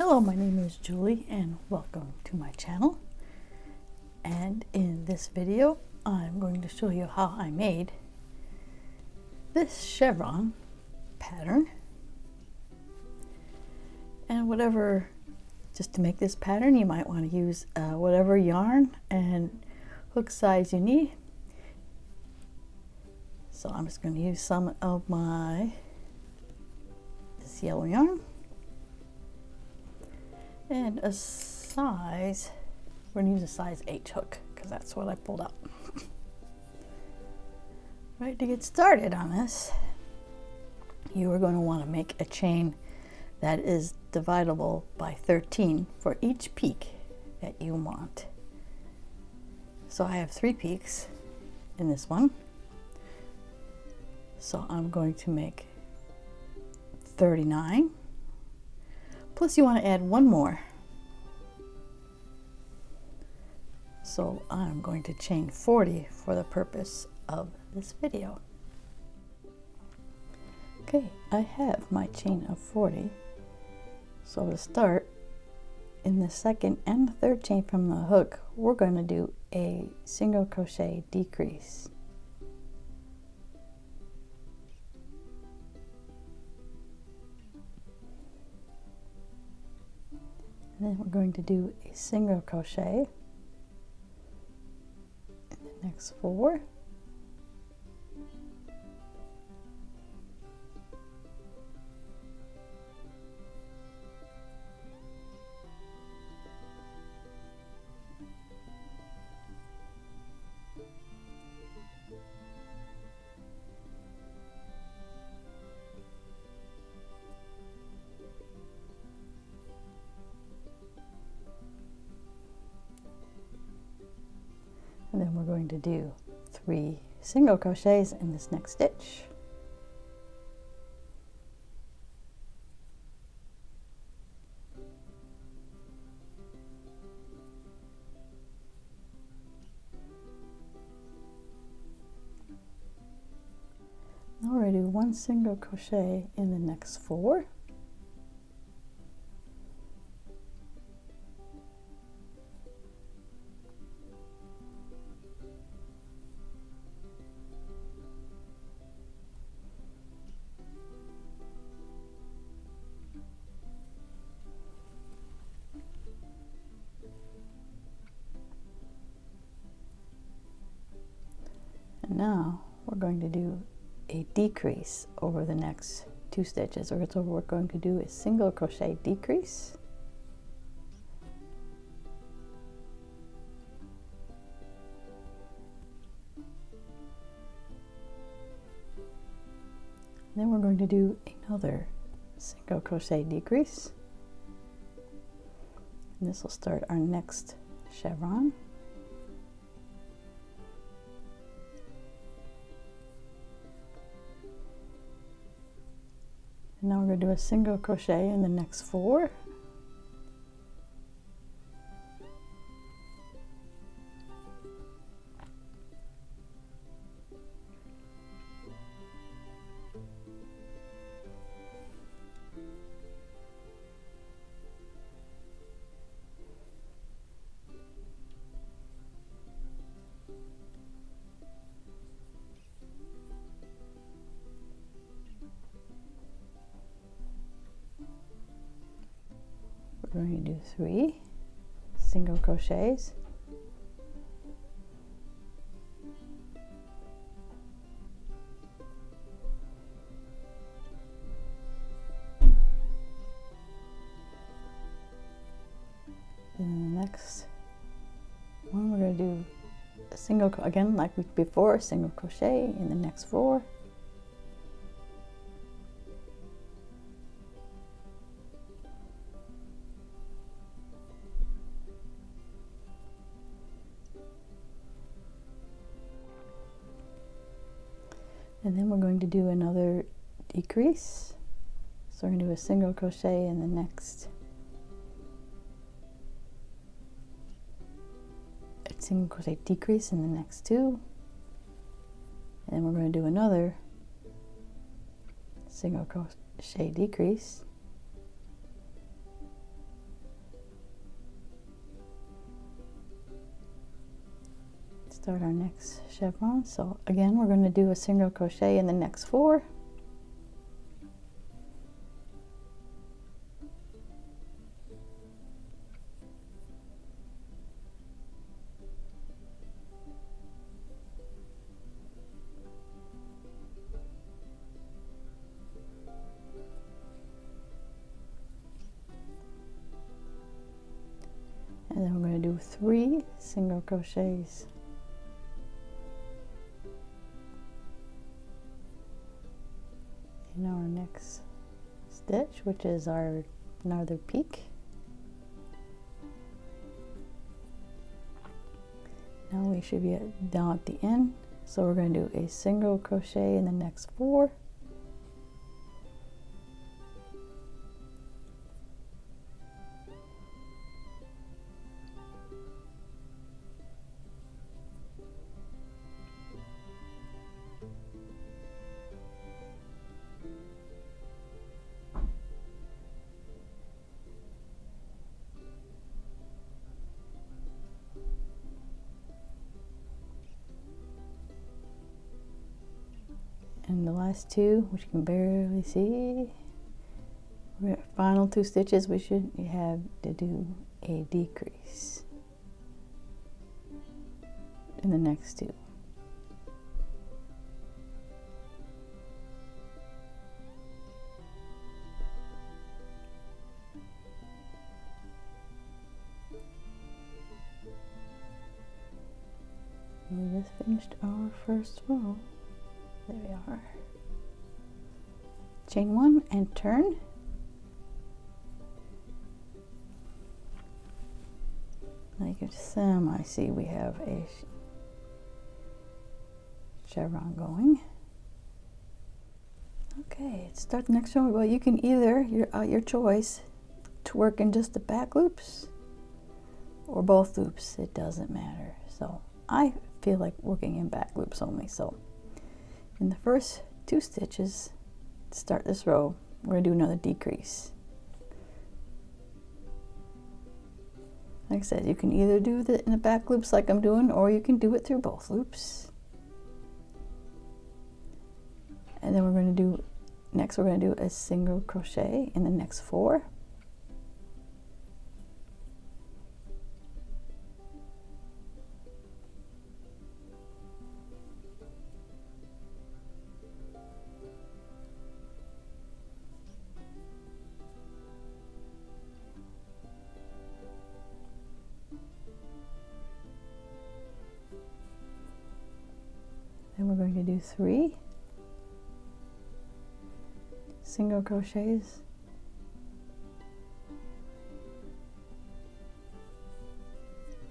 Hello, my name is Julie and welcome to my channel. And in this video I'm going to show you how I made this chevron pattern. And whatever, just to make this pattern you might want to use whatever yarn and hook size you need. So I'm just going to use some of this yellow yarn. And a size, we're going to use a size H hook because that's what I pulled out. Right, to get started on this, you are going to want to make a chain that is dividable by 13 for each peak that you want. So I have 3 peaks in this one. So I'm going to make 39. Plus you want to add one more. So I'm going to chain 40 for the purpose of this video. Okay, I have my chain of 40. So to start, in the second and the third chain from the hook, we're going to do a single crochet decrease. And then we're going to do a single crochet in the next 4. And then we're going to do 3 single crochets in this next stitch. Now we're going to do 1 single crochet in the next 4. And now we're going to do a decrease over the next 2 stitches. So we're going to do a single crochet decrease. Then we're going to do another single crochet decrease. And this will start our next chevron. And now we're going to do a single crochet in the next 4. We're going to do 3 single crochets. And the next one we're going to do a single, again like before, single crochet in the next 4. And then we're going to do another decrease. So we're going to do a single crochet in the next, a single crochet decrease in the next 2. And then we're going to do another single crochet decrease. start our next chevron. So again, we're going to do a single crochet in the next 4. And then we're going to do 3 single crochets in our next stitch, which is our another peak. Now we should be down at the end, so we're going to do a single crochet in the next 4. And the last 2, which you can barely see, final 2 stitches, we should have to do a decrease in the next 2. We just finished our first row. There we are. Chain 1 and turn. Now you can see we have a chevron going. Okay, start the next row. Well, you can either, your choice, to work in just the back loops or both loops. It doesn't matter. So I feel like working in back loops only. So in the first 2 stitches to start this row, we're going to do another decrease. Like I said, you can either do it in the back loops like I'm doing, or you can do it through both loops. And then we're going to do, next we're going to do a single crochet in the next 4. Then we're going to do 3 single crochets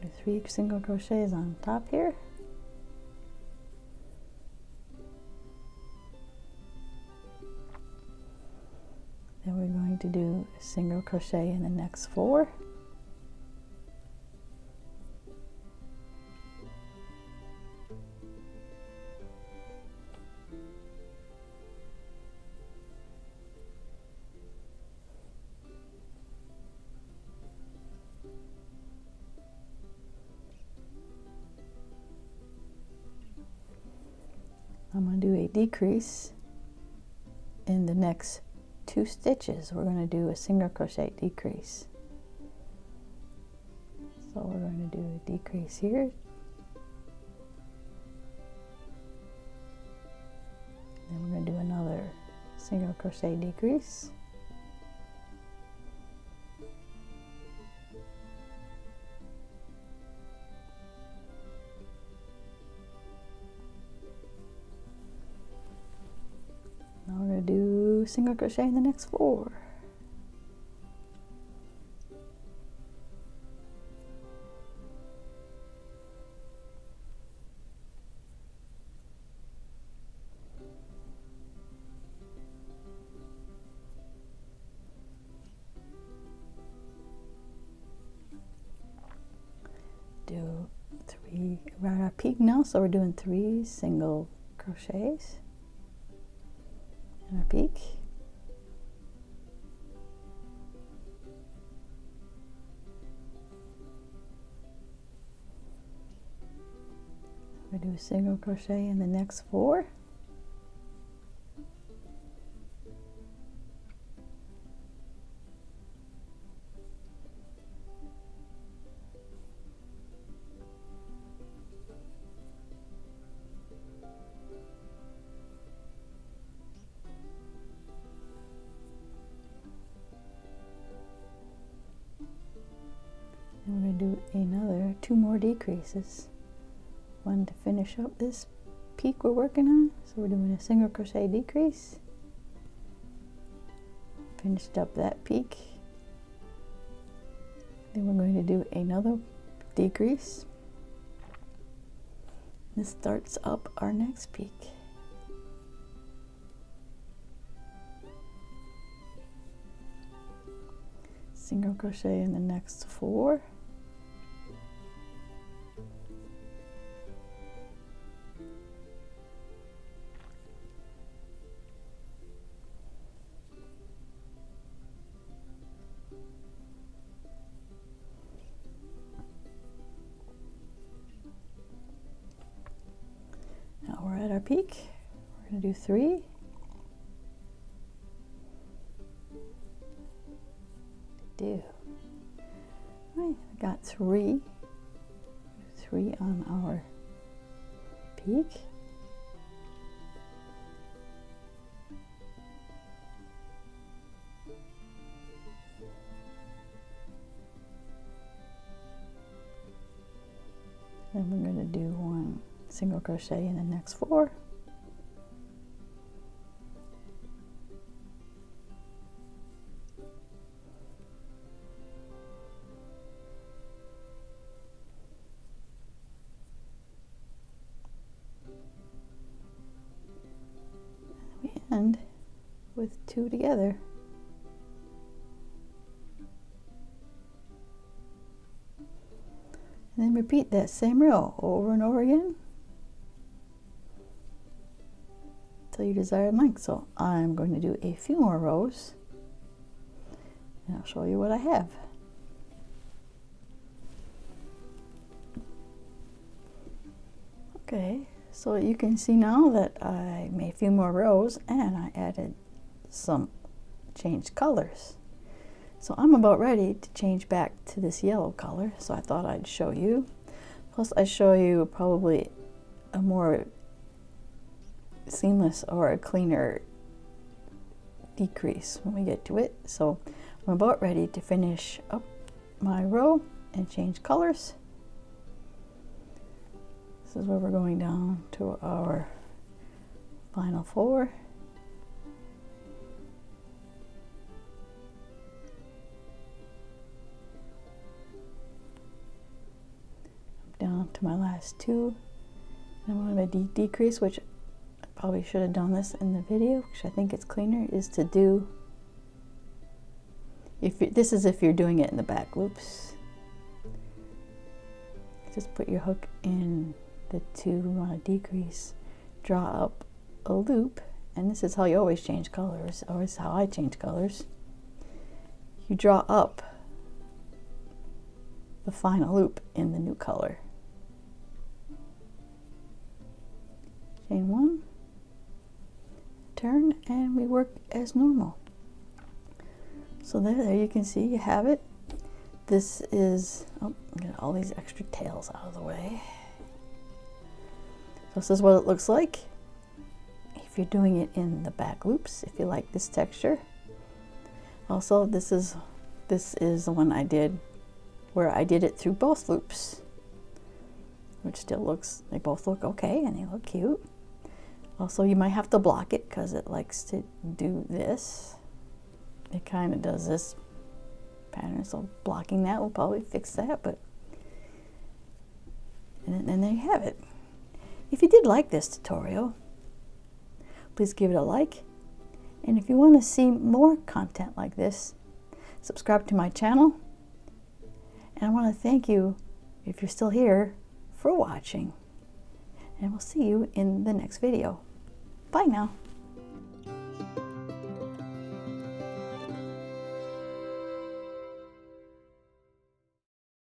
do 3 single crochets on top here. Then we're going to do a single crochet in the next 4. I'm going to do a decrease in the next 2 stitches. We're going to do a single crochet decrease. So we're going to do a decrease here. Then we're going to do another single crochet decrease. Now we're going to do single crochet in the next 4. Do 3 around our peak now, so we're doing 3 single crochets in our peak. We do a single crochet in the next 4. And we're going to do another 2 more decreases. One to finish up this peak we're working on. So we're doing a single crochet decrease. Finished up that peak. Then we're going to do another decrease. This starts up our next peak. Single crochet in the next 4. Now we're at our peak. We're going to do 3. Do. Right, we got 3 on our peak. Then we're going to do 1 single crochet in the next 4. We end with 2 together. And then repeat that same row over and over again till your desired length. So I'm going to do a few more rows and I'll show you what I have. Okay, so you can see now that I made a few more rows and I added some changed colors. So I'm about ready to change back to this yellow color, so I thought I'd show you. Plus I show you probably a more seamless or a cleaner decrease when we get to it. So I'm about ready to finish up my row and change colors. This is where we're going down to our final 4. Down to my last 2. And I'm going to decrease, which I probably should have done this in the video, which I think it's cleaner, is to do, this is if you're doing it in the back loops. Just put your hook in the 2 we want to decrease, draw up a loop, and this is how you always change colors, or is how I change colors. You draw up the final loop in the new color. Chain 1, turn, and we work as normal. So there you can see you have it. This is, get all these extra tails out of the way. So this is what it looks like if you're doing it in the back loops, if you like this texture. Also, this is the one I did where I did it through both loops, which still looks, they both look okay and they look cute. Also, you might have to block it because it likes to do this. It kind of does this pattern, so blocking that will probably fix that. But and then there you have it. If you did like this tutorial, please give it a like. And if you want to see more content like this, subscribe to my channel. And I want to thank you, if you're still here, for watching. And we'll see you in the next video. Bye now.